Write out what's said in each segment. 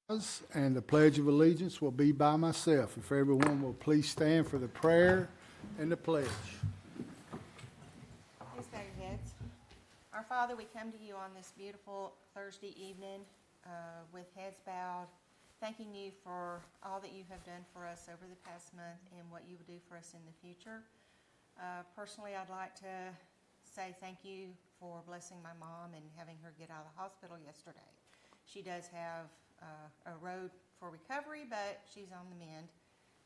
And the Pledge of Allegiance will be by myself. If everyone will please stand for the prayer and the pledge. Please bow your heads. Our Father, we come to you on this beautiful Thursday evening with heads bowed, thanking you for all that you have done for us over the past month and what you will do for us in the future. Personally, I'd like to say thank you for blessing my mom and having her get out of the hospital yesterday. She does have a road for recovery, but she's on the mend.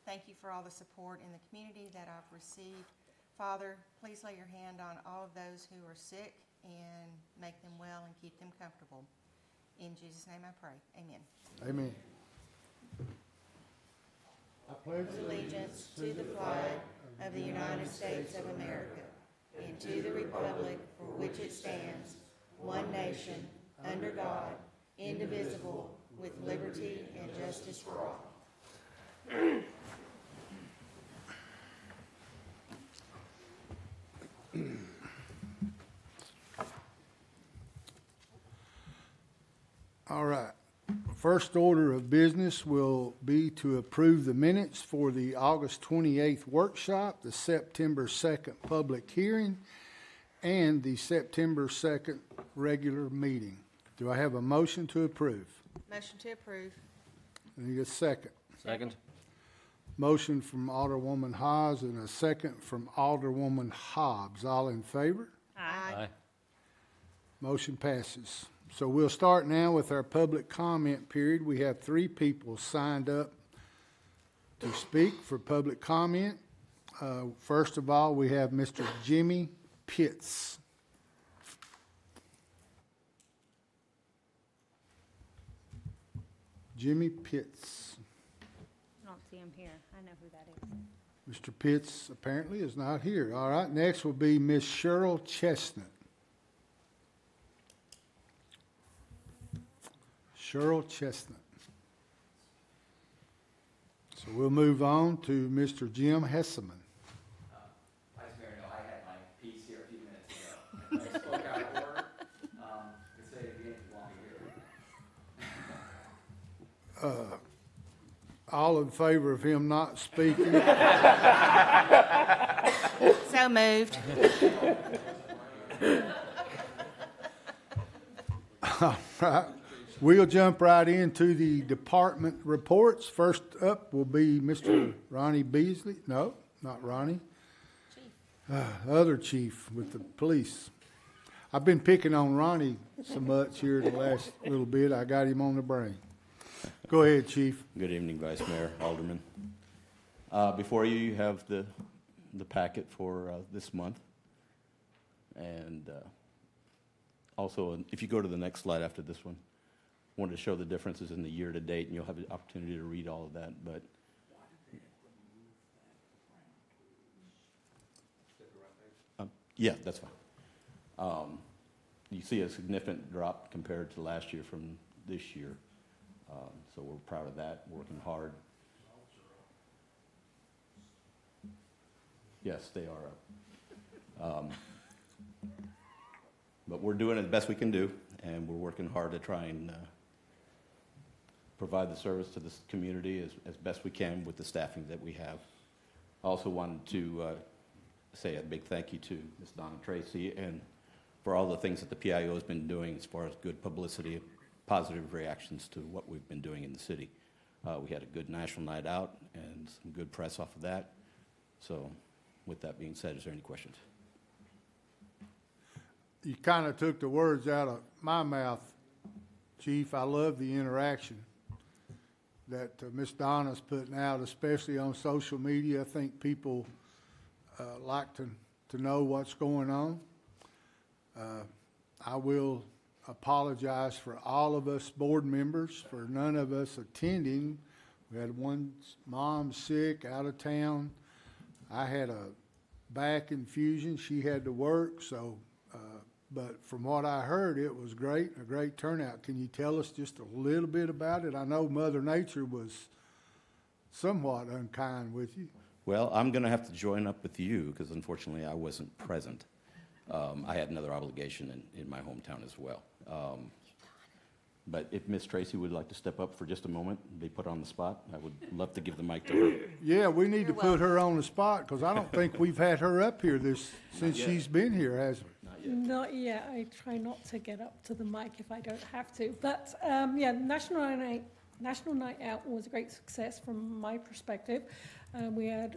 Thank you for all the support in the community that I've received. Father, please lay your hand on all of those who are sick and make them well and keep them comfortable. In Jesus' name I pray. Amen. Amen. I pledge Allegiance to the flag of the United States of America and to the republic for which it stands, one nation, under God, indivisible, with liberty and justice for all. All right. First order of business will be to approve the minutes for the August 28th workshop, the September 2nd public hearing, and the September 2nd regular meeting. Do I have a motion to approve? Motion to approve. I need a second. Second. Motion from Alderwoman Haas and a second from Alderwoman Hobbs. All in favor? Aye. Motion passes. So we'll start now with our public comment period. We have 3 people signed up to speak for public comment. First of all, we have Mr. Jimmy Pitts. Jimmy Pitts. I don't see him here. I know who that is. Mr. Pitts apparently is not here. All right, next will be Miss Cheryl Chestnut. Cheryl Chestnut. So we'll move on to Mr. Jim Hesseman. Vice Mayor, no, I had my piece here a few minutes ago. I spoke out of order. Could say it again if you want to hear it. All in favor of him not speaking? So moved. All right. We'll jump right into the department reports. First up will be Mr. Ronnie Beasley. No, not Ronnie. Other chief with the police. I've been picking on Ronnie so much here the last little bit. I got him on the brain. Go ahead, Chief. Good evening, Vice Mayor, Aldermen. Before you, you have the packet for this month. And also, if you go to the next slide after this one, I wanted to show the differences in the year-to-date, and you'll have the opportunity to read all of that. But yeah, that's fine. You see a significant drop compared to last year from this year. So we're proud of that, working hard. Yes, they are up. But we're doing it the best we can do, and we're working hard to try and provide the service to this community as best we can with the staffing that we have. I also wanted to say a big thank you to Ms. Donna Tracy and for all the things that the PIO has been doing as far as good publicity, positive reactions to what we've been doing in the city. We had a good national night out and some good press off of that. So with that being said, is there any questions? You kind of took the words out of my mouth, Chief. I love the interaction that Ms. Donna's putting out, especially on social media. I think people like to know what's going on. I will apologize for all of us board members, for none of us attending. We had one mom sick, out of town. I had a back infusion. She had to work, so, but from what I heard, it was great, a great turnout. Can you tell us just a little bit about it? I know Mother Nature was somewhat unkind with you. Well, I'm going to have to join up with you because unfortunately I wasn't present. I had another obligation in my hometown as well. But if Miss Tracy would like to step up for just a moment and be put on the spot, I would love to give the mic to her. Yeah, we need to You're put her on the spot, because I don't think we've had her up here since yet. she's been here, has we? Not yet. Not yet. I try not to get up to the mic if I don't have to. But yeah, National Night Out was a great success from my perspective. We had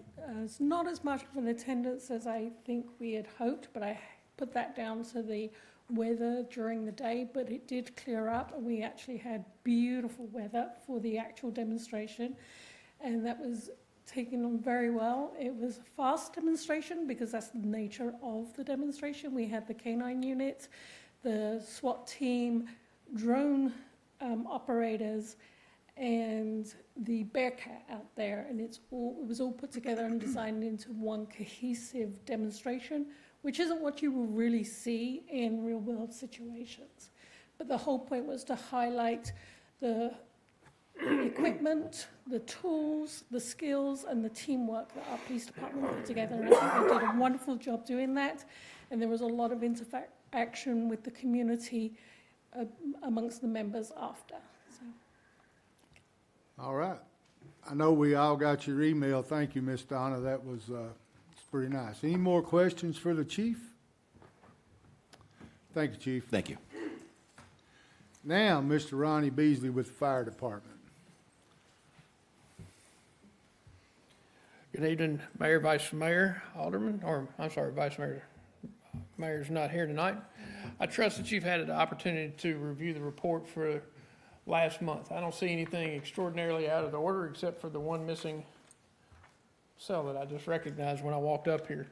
not as much of an attendance as I think we had hoped, but I put that down to the weather during the day, but it did clear up, and we actually had beautiful weather for the actual demonstration, and that was taken on very well. It was a fast demonstration because that's the nature of the demonstration. We had the K9 unit, the SWAT team, drone operators, and the Bearcat out there, and it was all put together and designed into one cohesive demonstration, which isn't what you will really see in real world situations. But the whole point was to highlight the equipment, the tools, the skills, and the teamwork that our police department put together. And I think they did a wonderful job doing that. And there was a lot of interaction with the community amongst the members after. So. All right. I know we all got your email. Thank you, Miss Donna. That was it's pretty nice. Any more questions for the chief? Thank you, Chief. Thank you. Now, Mr. Ronnie Beasley with the Fire Department. Good evening, Mayor, Vice Mayor, Alderman, Vice Mayor. Mayor's not here tonight. I trust that you've had an opportunity to review the report for last month. I don't see anything extraordinarily out of the order except for the one missing cell that I just recognized when I walked up here.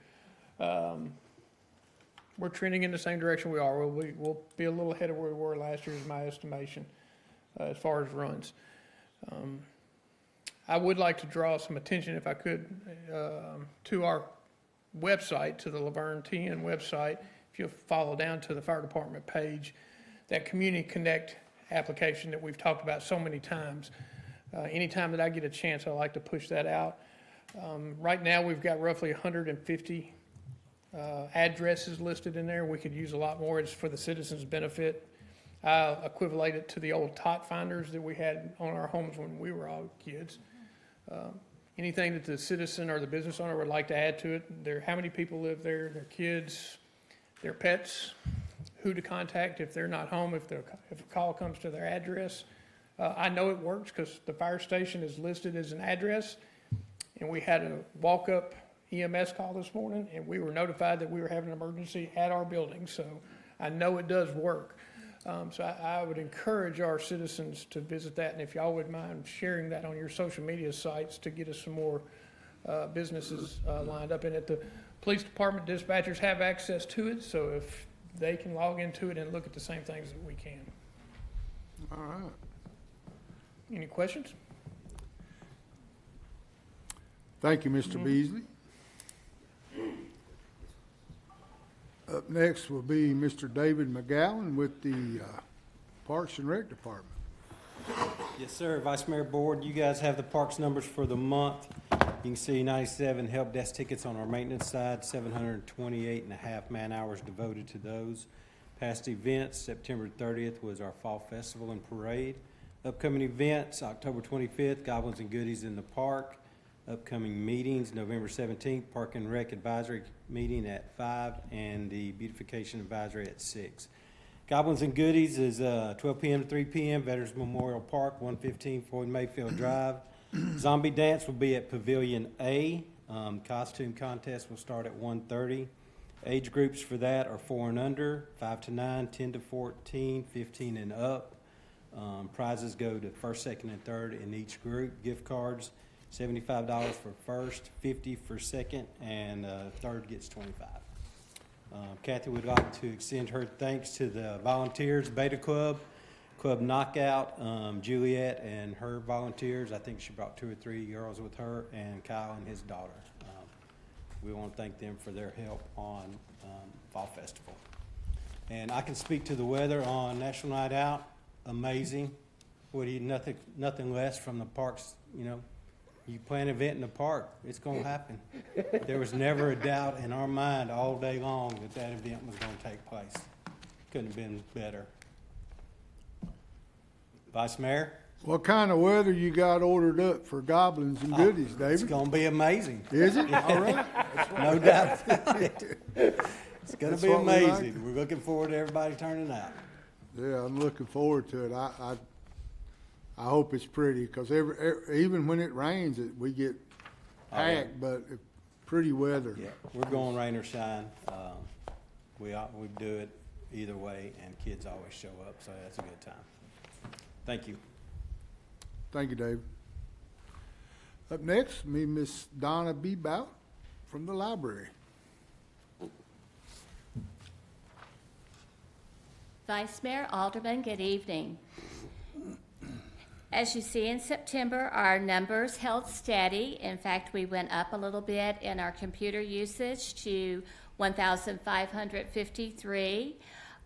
We're trending in the same direction we are. We'll be a little ahead of where we were last year is my estimation as far as runs. I would like to draw some attention, if I could, to our website, to the Laverne TN website. If you'll follow down to the fire department page, that Community Connect application that we've talked about so many times. Anytime that I get a chance, I like to push that out. Right now, we've got roughly 150 addresses listed in there. We could use a lot more. It's for the citizens' benefit. I equivalent it to the old tot finders that we had on our homes when we were all kids. Anything that the citizen or the business owner would like to add to it, how many people live there, their kids, their pets, who to contact if they're not home, if a call comes to their address. I know it works because the fire station is listed as an address, and we had a walk-up EMS call this morning, and we were notified that we were having an emergency at our building, so I know it does work. So I would encourage our citizens to visit that, and if y'all would mind sharing that on your social media sites to get us some more businesses lined up in it. The police department dispatchers have access to it, so if they can log into it and look at the same things that we can. All right. Any questions? Thank you, Mr. Beasley. Up next will be Mr. David McGowan with the Parks and Rec Department. Yes, sir. Vice Mayor Board, you guys have the parks numbers for the month. You can see 97 help desk tickets on our maintenance side, 728 and a half man hours devoted to those. Past events, September 30th was our Fall Festival and Parade. Upcoming events, October 25th, Goblins and Goodies in the Park. Upcoming meetings, November 17th, Park and Rec Advisory meeting at 5 and the Beautification Advisory at 6. Goblins and Goodies is 12 p.m. to 3 p.m., Veterans Memorial Park, 115 Floyd Mayfield Drive. Zombie Dance will be at Pavilion A. Costume contest will start at 1:30. Age groups for that are 4 and under, 5 to 9, 10 to 14, 15 and up. Prizes go to first, second, and third in each group. Gift cards, $75 for first, $50 for second, and third gets $25. Kathy would like to extend her thanks to the volunteers, Beta Club, Club Knockout, Juliet and her volunteers. I think she brought 2 or 3 girls with her, and Kyle and his daughter. We want to thank them for their help on Fall Festival. And I can speak to the weather on National Night Out. Amazing. Nothing less from the parks, you know. You plan an event in the park, it's going to happen. There was never a doubt in our mind all day long that event was going to take place. Couldn't have been better. Vice Mayor? What kind of weather you got ordered up for goblins and goodies, It's David? gonna be amazing, Is it? All right. no doubt about it. It's gonna That's be what we like. amazing. We're looking forward to everybody turning out. Yeah, I'm looking forward to it. I hope it's pretty, because even when it rains, we get yeah. packed, but pretty weather. Yeah, we're going rain or shine. We do it either way, and kids always show up, so that's a good time. Thank you. Thank you, Dave. Up next, Miss Donna Bebout from the library. Vice Mayor, Aldermen, good evening. As you see in September, our numbers held steady. In fact, we went up a little bit in our computer usage to 1,553.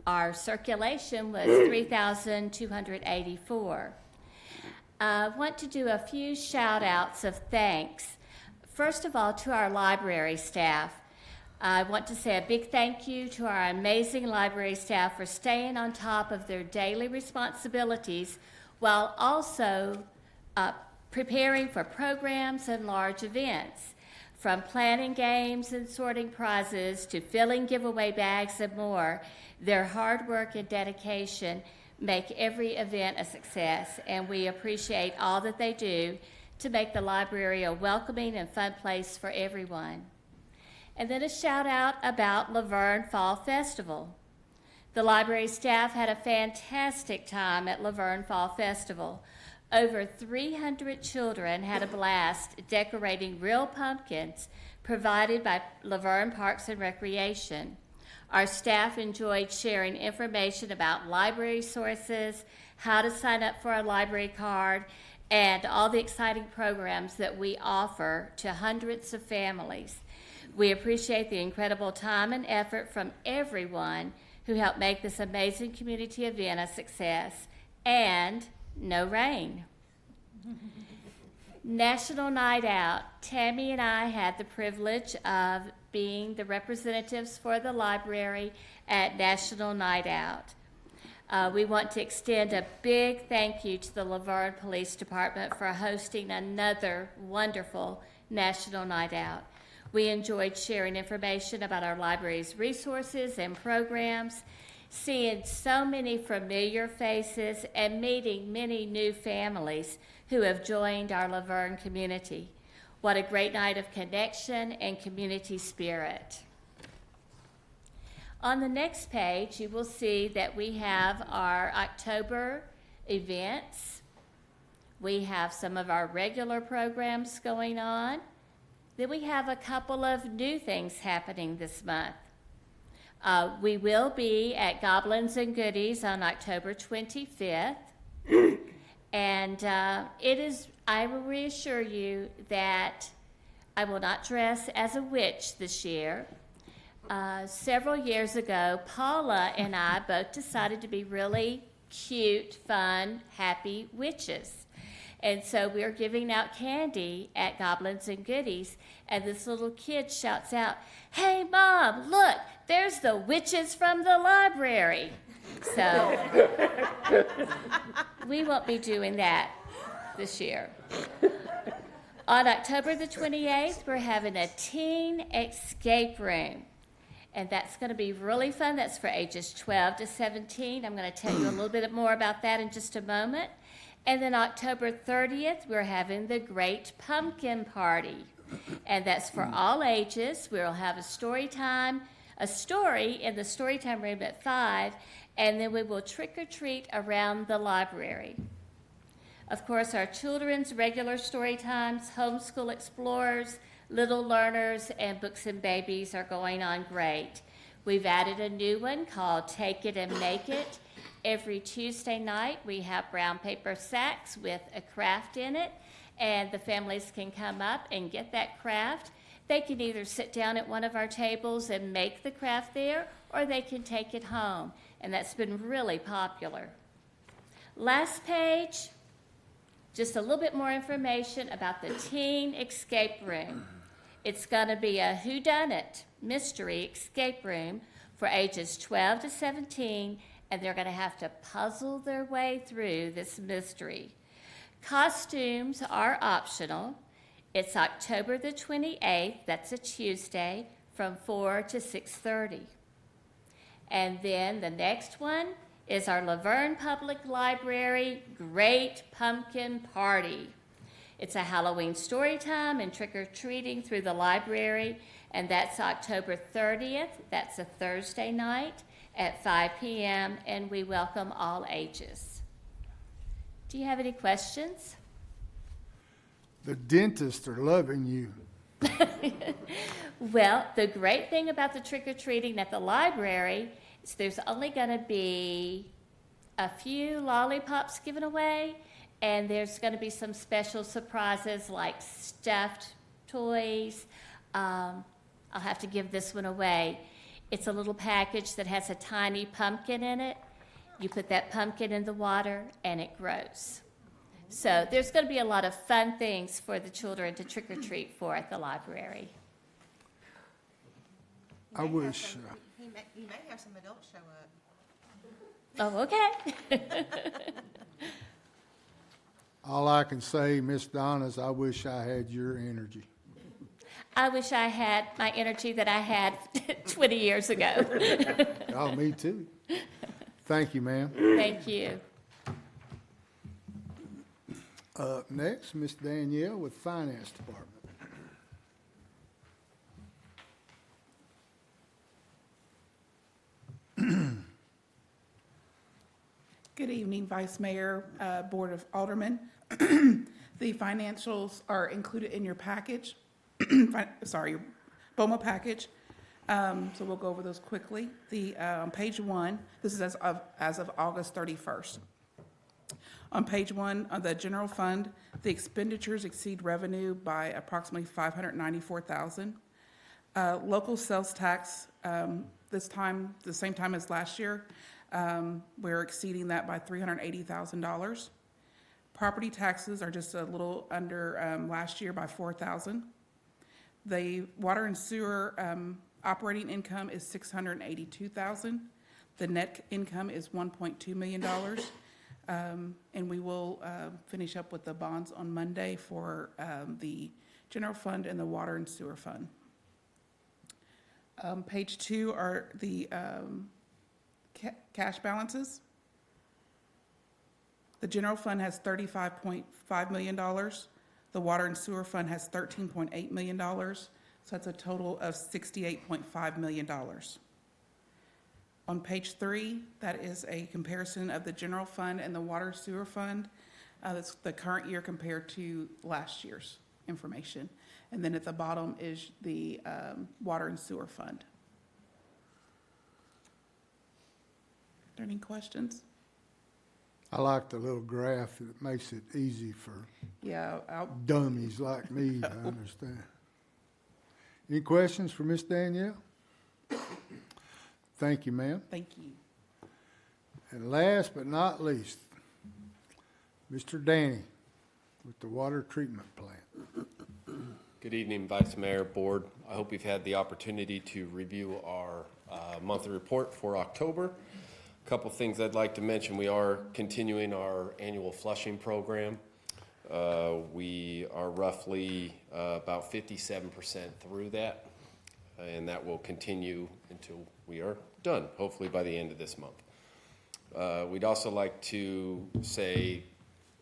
Our circulation was 3,284. I want to do a few shout outs of thanks. First of all, to our library staff. I want to say a big thank you to our amazing library staff for staying on top of their daily responsibilities while also preparing for programs and large events. From planning games and sorting prizes to filling giveaway bags and more, their hard work and dedication make every event a success, and we appreciate all that they do to make the library a welcoming and fun place for everyone. And then a shout out about Laverne Fall Festival. The library staff had a fantastic time at Laverne Fall Festival. Over 300 children had a blast decorating real pumpkins provided by Laverne Parks and Recreation. Our staff enjoyed sharing information about library sources, how to sign up for a library card, and all the exciting programs that we offer to hundreds of families. We appreciate the incredible time and effort from everyone who helped make this amazing community event a success, and no rain. National Night Out. Tammy and I had the privilege of being the representatives for the library at National Night Out. We want to extend a big thank you to the Laverne Police Department for hosting another wonderful National Night Out. We enjoyed sharing information about our library's resources and programs, seeing so many familiar faces, and meeting many new families who have joined our Laverne community. What a great night of connection and community spirit. On the next page, you will see that we have our October events. We have some of our regular programs going on. Then we have a couple of new things happening this month. We will be at Goblins and Goodies on October 25th. And I will reassure you that I will not dress as a witch this year. Several years ago, Paula and I both decided to be really cute, fun, happy witches. And so we're giving out candy at Goblins and Goodies, and this little kid shouts out, "Hey, Mom, look, there's the witches from the library." So we won't be doing that this year. On October the 28th, we're having a teen escape room. And that's going to be really fun. That's for ages 12 to 17. I'm going to tell you a little bit more about that in just a moment. And then October 30th, we're having the Great Pumpkin Party. And that's for all ages. We'll have a story in the Storytime room at 5, and then we will trick or treat around the library. Of course, our children's regular story times, Homeschool Explorers, Little Learners, and Books and Babies are going on great. We've added a new one called Take It and Make It. Every Tuesday night, we have brown paper sacks with a craft in it, and the families can come up and get that craft. They can either sit down at one of our tables and make the craft there, or they can take it home, and that's been really popular. Last page, just a little bit more information about the Teen Escape Room. It's going to be a whodunit mystery escape room for ages 12 to 17, and they're going to have to puzzle their way through this mystery. Costumes are optional. It's October the 28th, that's a Tuesday, from 4 to 6:30. And then the next one is our Laverne Public Library Great Pumpkin Party. It's a Halloween story time and trick-or-treating through the library, and that's October 30th. That's a Thursday night at 5 p.m., and we welcome all ages. Do you have any questions? The dentists are loving you. Well, the great thing about the trick-or-treating at the library is there's only going to be a few lollipops given away, and there's going to be some special surprises like stuffed toys. I'll have to give this one away. It's a little package that has a tiny pumpkin in it. You put that pumpkin in the water, and it grows. So there's going to be a lot of fun things for the children to trick-or-treat for at the library. I wish, You may have some adults show up. Oh, okay. all I can say, Miss Donna, is I wish I had your energy. I wish I had my energy that I had 20 years ago. Oh, me too. Thank you, ma'am. Thank you. Next, Miss Danielle with Finance Department. Good evening, Vice Mayor, Board of Aldermen. The financials are included in your package, BOMA package. So we'll go over those quickly. On page 1, this is as of August 31st. On page 1 of the general fund, the expenditures exceed revenue by approximately $594,000. Local sales tax, this time, the same time as last year, we're exceeding that by $380,000. Property taxes are just a little under last year by $4,000. The water and sewer operating income is $682,000. The net income is $1.2 million. And we will finish up with the bonds on Monday for the general fund and the water and sewer fund. Page 2 are the cash balances. The general fund has $35.5 million. The water and sewer fund has $13.8 million. So that's a total of $68.5 million. On page 3, that is a comparison of the general fund and the water sewer fund. That's the current year compared to last year's information. And then at the bottom is the water and sewer fund. Are there any questions? I like the little graph that makes it easy for Yeah, dummies like me to understand. Any questions for Miss Danielle? Thank you, ma'am. thank you. And last but not least, Mr. Danny with the water treatment plant. Good evening, Vice Mayor, Board. I hope you've had the opportunity to review our monthly report for October. A couple things I'd like to mention. We are continuing our annual flushing program. We are roughly about 57% through that, and that will continue until we are done, hopefully by the end of this month. We'd also like to say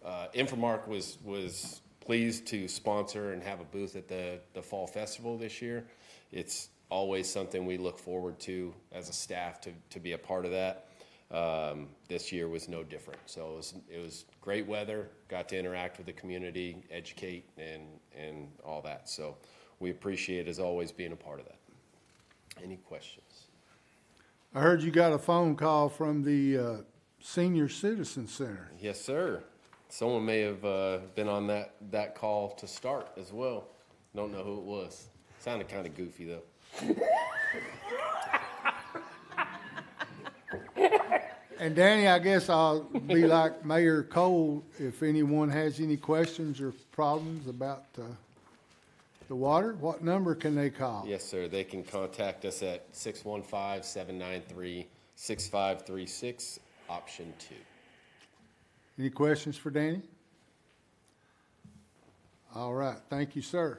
Infomark was pleased to sponsor and have a booth at the Fall Festival this year. It's always something we look forward to as a staff to be a part of that. This year was no different. So it was great weather, got to interact with the community, educate, and all that. So we appreciate, as always, being a part of that. Any questions? I heard you got a phone call from the Senior Citizen Center. Yes, sir. Someone may have been on that call to start as well. Don't know who it was. Sounded kind of goofy, though. And Danny, I guess I'll be like Mayor Cole. If anyone has any questions or problems about the water, what number can they call? Yes, sir. They can contact us at 615-793-5999. 6536, option 2. Any questions for Danny? All right, thank you, sir.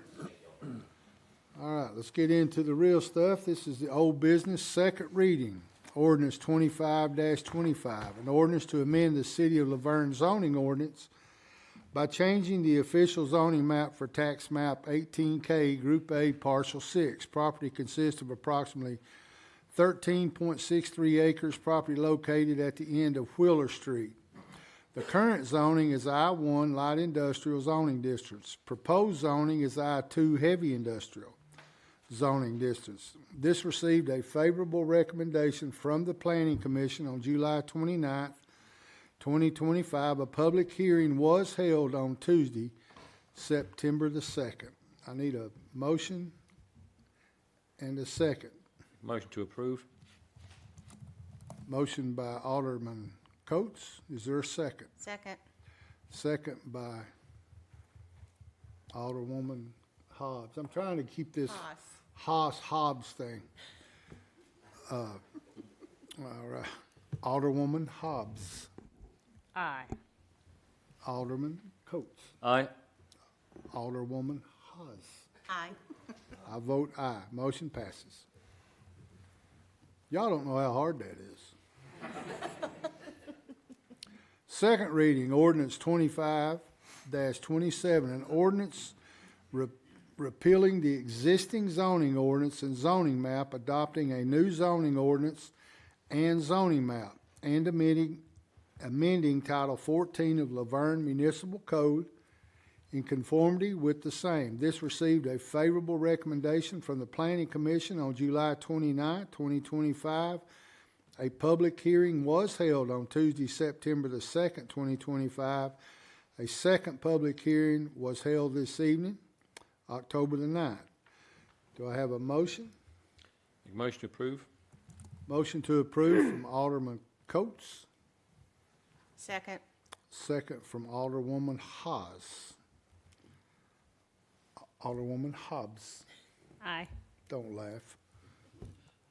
All right, let's get into the real stuff. This is the old business, second reading. Ordinance 25-25, an ordinance to amend the City of Laverne zoning ordinance by changing the official zoning map for tax map 18K, Group A, Parcel 6. Property consists of approximately 13.63 acres, property located at the end of Wheeler Street. The current zoning is I-1 light industrial zoning districts. Proposed zoning is I-2 heavy industrial zoning districts. This received a favorable recommendation from the Planning Commission on July 29th, 2025. A public hearing was held on Tuesday, September the 2nd. I need a motion and a second. Motion to approve. Motion by Alderman Coates. Is there a second? Second. Second by Alderwoman Hobbs. I'm trying to keep this Hobbs thing. All right. Alderwoman Hobbs. Aye. Alderman Coates. Aye. Alderwoman Haas. Aye. I vote aye. Motion passes. Y'all don't know how hard that is. Second reading, ordinance 25-27, an ordinance repealing the existing zoning ordinance and zoning map, adopting a new zoning ordinance and zoning map, and amending Title 14 of Laverne Municipal Code in conformity with the same. This received a favorable recommendation from the Planning Commission on July 29, 2025. A public hearing was held on Tuesday, September the 2nd, 2025. A second public hearing was held this evening, October the 9th. Do I have a motion? Make a motion to approve. Motion to approve from Alderman Coates. Second. Second from Alderwoman Haas. Alderwoman Hobbs. Aye. Don't laugh.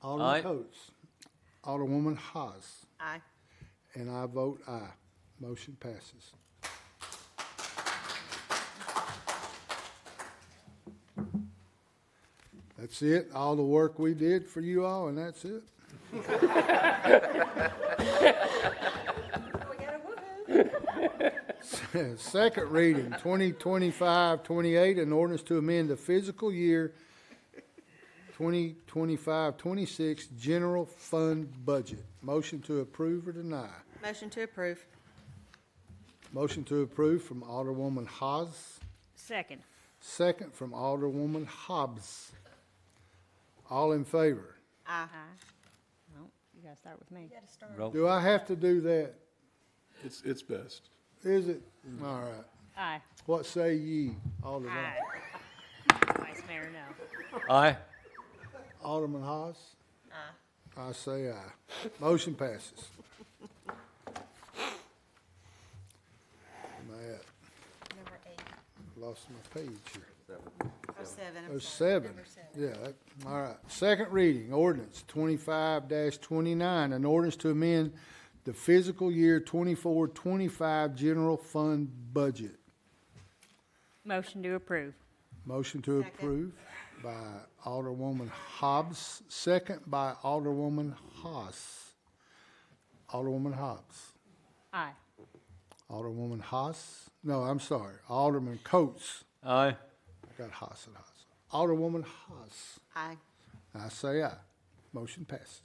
Alderman Aye. Coates. Alderwoman Haas. Aye. And I vote aye. Motion passes. That's it. All the work we did for you all, and that's it. We got a woohoo. Second reading, 2025-28, an ordinance to amend the fiscal year 2025-26 general fund budget. Motion to approve or deny? Motion to approve. Motion to approve from Alderwoman Haas. Second. Second from Alderwoman Hobbs. All in favor? Aye. No, you gotta start with me. Roll. Do I have to do that? It's best. Is it? All right. Aye. What say ye, Alderman? Aye. Vice Mayor, no. Aye. Alderman Haas? Aye. I say aye. Motion passes. Matt, Number 8. lost my page here. Oh, 7. I'm Oh, sorry. 7. Number 7. Yeah, all right. Second reading, ordinance 25-29, an ordinance to amend the fiscal year 24-25 general fund budget. Motion to approve. Motion to Second. approve by Alderwoman Hobbs, second by Alderwoman Haas. Alderwoman Hobbs. Aye. Alderwoman Haas. No, I'm sorry. Alderman Coates. Aye. I got Haas and Haas. Alderwoman Haas. Aye. I say aye. Motion passes.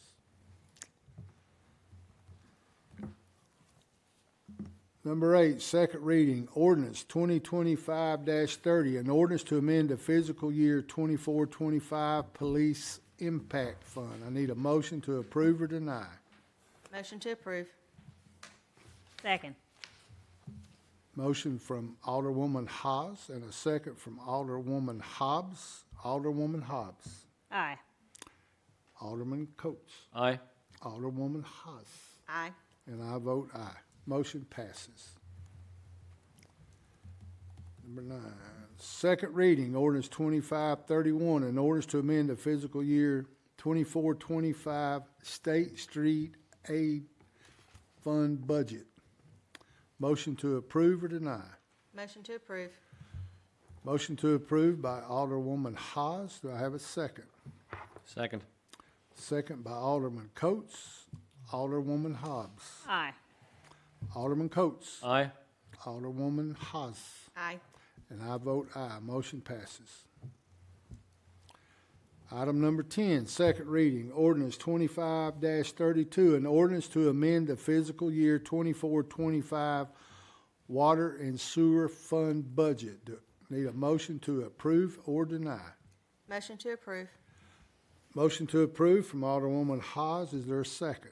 Number 8, second reading, ordinance 2025-30, an ordinance to amend the fiscal year 24-25 police impact fund. I need a motion to approve or deny. Motion to approve. Second. Motion from Alderwoman Haas and a second from Alderwoman Hobbs. Alderwoman Hobbs. Aye. Alderman Coates. Aye. Alderwoman Haas. Aye. And I vote aye. Motion passes. Number 9, second reading, ordinance 25-31, an ordinance to amend the fiscal year 24-25 State Street Aid Fund budget. Motion to approve or deny? Motion to approve. Motion to approve by Alderwoman Haas. Do I have a second? Second. Second by Alderman Coates. Alderwoman Hobbs. Aye. Alderman Coates. Aye. Alderwoman Haas. Aye. And I vote aye. Motion passes. Item number 10, second reading, ordinance 25-32, an ordinance to amend the fiscal year 24-25 water and sewer fund budget. Need a motion to approve or deny? Motion to approve. Motion to approve from Alderwoman Haas. Is there a second?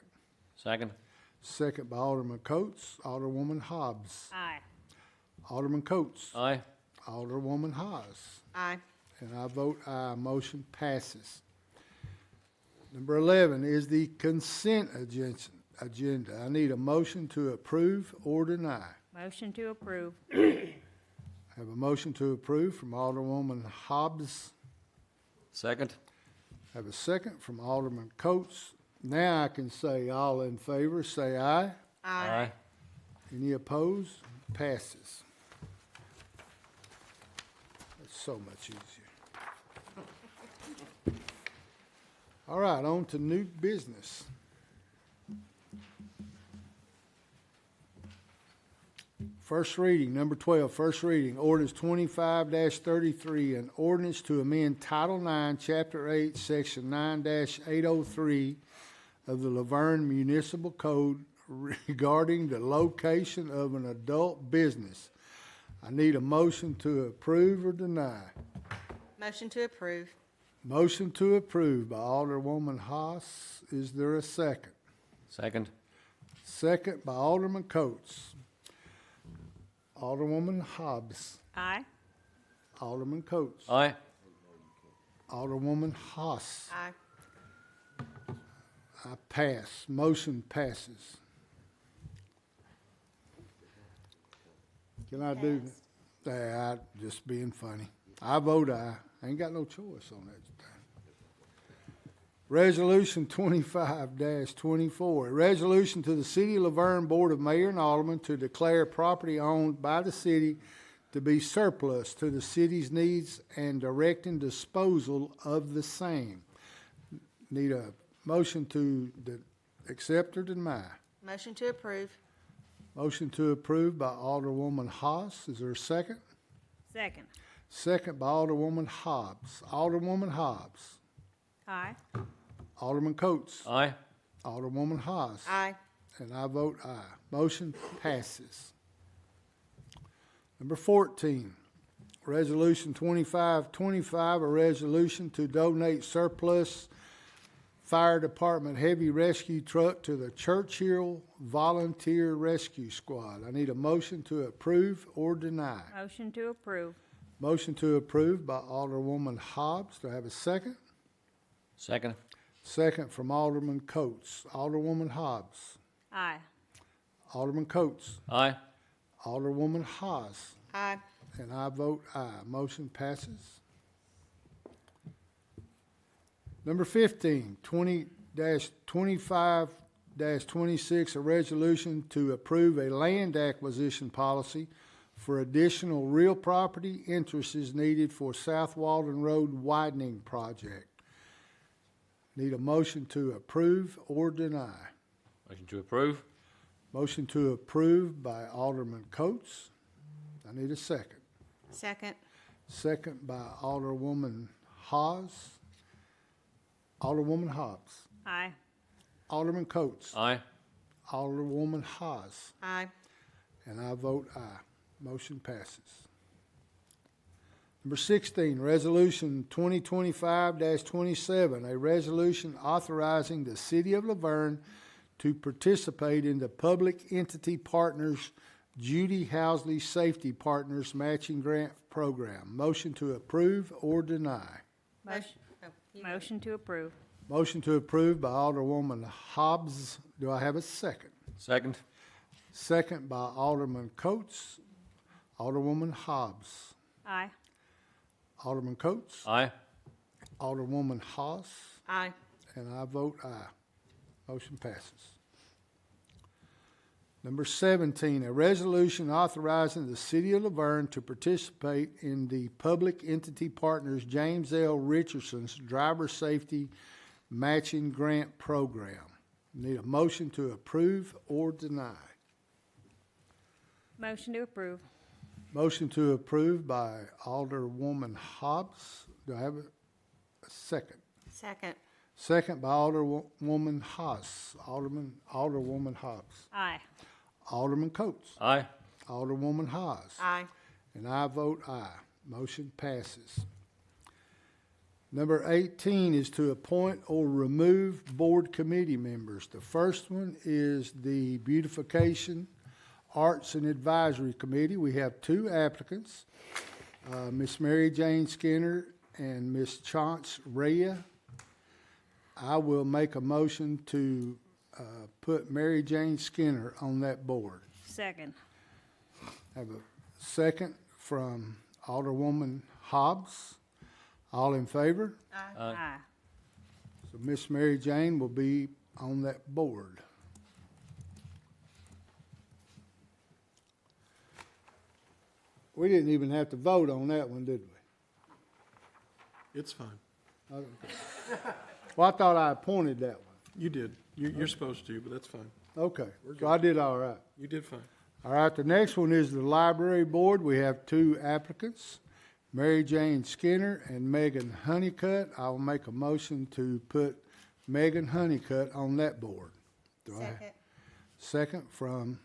Second. Second by Alderman Coates. Alderwoman Hobbs. Aye. Alderman Coates. Aye. Alderwoman Haas. Aye. And I vote aye. Motion passes. Number 11 is the consent agenda. I need a motion to approve or deny. Motion to approve. I have a motion to approve from Alderwoman Hobbs. Second. I have a second from Alderman Coates. Now I can say all in favor, say aye. Aye. Any opposed? Passes. That's so much easier. All right, on to new business. First reading, number 12, first reading, ordinance 25-33, an ordinance to amend Title 9, Chapter 8, Section 9-803 of the Laverne Municipal Code regarding the location of an adult business. I need a motion to approve or deny. Motion to approve. Motion to approve by Alderwoman Haas. Is there a second? Second. Second by Alderman Coates. Alderwoman Hobbs. Aye. Alderman Coates. Aye. Alderwoman Haas. Aye. I pass. Motion passes. Can I do? I'm just being funny. I vote aye. I ain't got no choice on that. Resolution 25-24, a resolution to the City of Laverne Board of Mayor and Aldermen to declare property owned by the city to be surplus to the city's needs and directing disposal of the same. Need a motion to accept or deny? Motion to approve. Motion to approve by Alderwoman Haas. Is there a second? Second. Second by Alderwoman Hobbs. Alderwoman Hobbs. Aye. Alderman Coates. Aye. Alderwoman Haas. Aye. And I vote aye. Motion passes. Number 14, Resolution 2525, a resolution to donate surplus fire department heavy rescue truck to the Churchill Volunteer Rescue Squad. I need a motion to approve or deny. Motion to approve. Motion to approve by Alderwoman Hobbs. Do I have a second? Second. Second from Alderman Coates. Alderwoman Hobbs. Aye. Alderman Coates. Aye. Alderwoman Haas. Aye. And I vote aye. Motion passes. Number 15, 20-25-26, a resolution to approve a land acquisition policy for additional real property interests is needed for South Walden Road widening project. Need a motion to approve or deny. Motion to approve. Motion to approve by Alderman Coates. I need a second. Second. Second by Alderwoman Haas. Alderwoman Hobbs. Aye. Alderman Coates. Aye. Alderwoman Haas. Aye. And I vote aye. Motion passes. Number 16, Resolution 2025-27, a resolution authorizing the City of Laverne to participate in the Public Entity Partners Judy Housley Safety Partners Matching Grant Program. Motion to approve or deny. Motion. Motion to approve. Motion to approve by Alderwoman Hobbs. Do I have a second? Second. Second by Alderman Coates. Alderwoman Hobbs. Aye. Alderman Coates. Aye. Alderwoman Haas. Aye. And I vote aye. Motion passes. Number 17, a resolution authorizing the City of Laverne to participate in the Public Entity Partners James L. Richardson's Driver Safety Matching Grant Program. Need a motion to approve or deny. Motion to approve. Motion to approve by Alderwoman Hobbs. Do I have a second? Second. Second by Alderwoman Haas. Alderwoman Hobbs. Aye. Alderman Coates. Aye. Alderwoman Haas. Aye. And I vote aye. Motion passes. Number 18 is to appoint or remove board committee members. The first one is the Beautification, Arts, and Advisory Committee. We have two applicants, Miss Mary Jane Skinner and Miss Chance Rhea. I will make a motion to put Mary Jane Skinner on that board. Second. Have a second from Alderwoman Hobbs. All in favor? Aye. So Miss Mary Jane will be on that board. We didn't even have to vote on that one, did we? It's fine. Well, I thought I appointed that one. You did. You're supposed to, but that's fine. Okay, so I did all right. You did fine. All right, the next one is the Library Board. We have two applicants, Mary Jane Skinner and Megan Honeycutt. I will make a motion to put Megan Honeycutt on that board. Do I- Second. Second from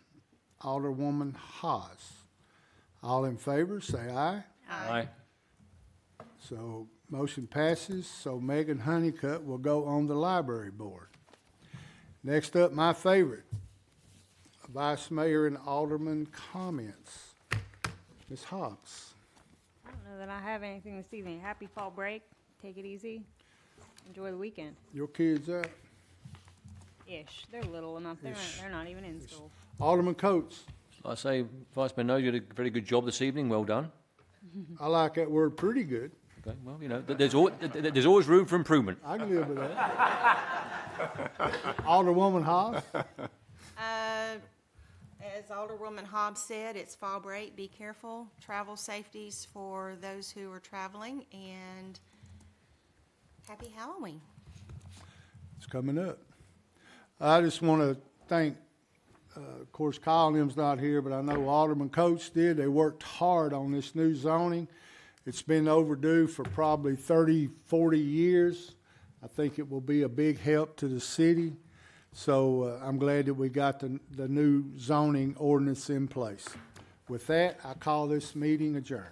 Alderwoman Haas. All in favor, say aye. Aye. So motion passes, so Megan Honeycutt will go on the Library Board. Next up, my favorite, Vice Mayor and Alderman comments. Ms. Hobbs. I don't know that I have anything this evening. Happy fall break. Take it easy. Enjoy the weekend. Your kids out? Ish. They're little enough. They're not even in school. Alderman Coates. I say, Vice Mayor, no, you did a very good job this evening. Well done. I like that word pretty good. Okay, well, you know, there's always room for improvement. I can live with that. Alderwoman Hobbs. As Alderwoman Hobbs said, it's fall break. Be careful. Travel safeties for those who are traveling, and happy Halloween. It's coming up. I just want to thank, of course, Kyle and them's not here, but I know Alderman Coates did. They worked hard on this new zoning. It's been overdue for probably 30, 40 years. I think it will be a big help to the city. So I'm glad that we got the new zoning ordinance in place. With that, I call this meeting adjourned.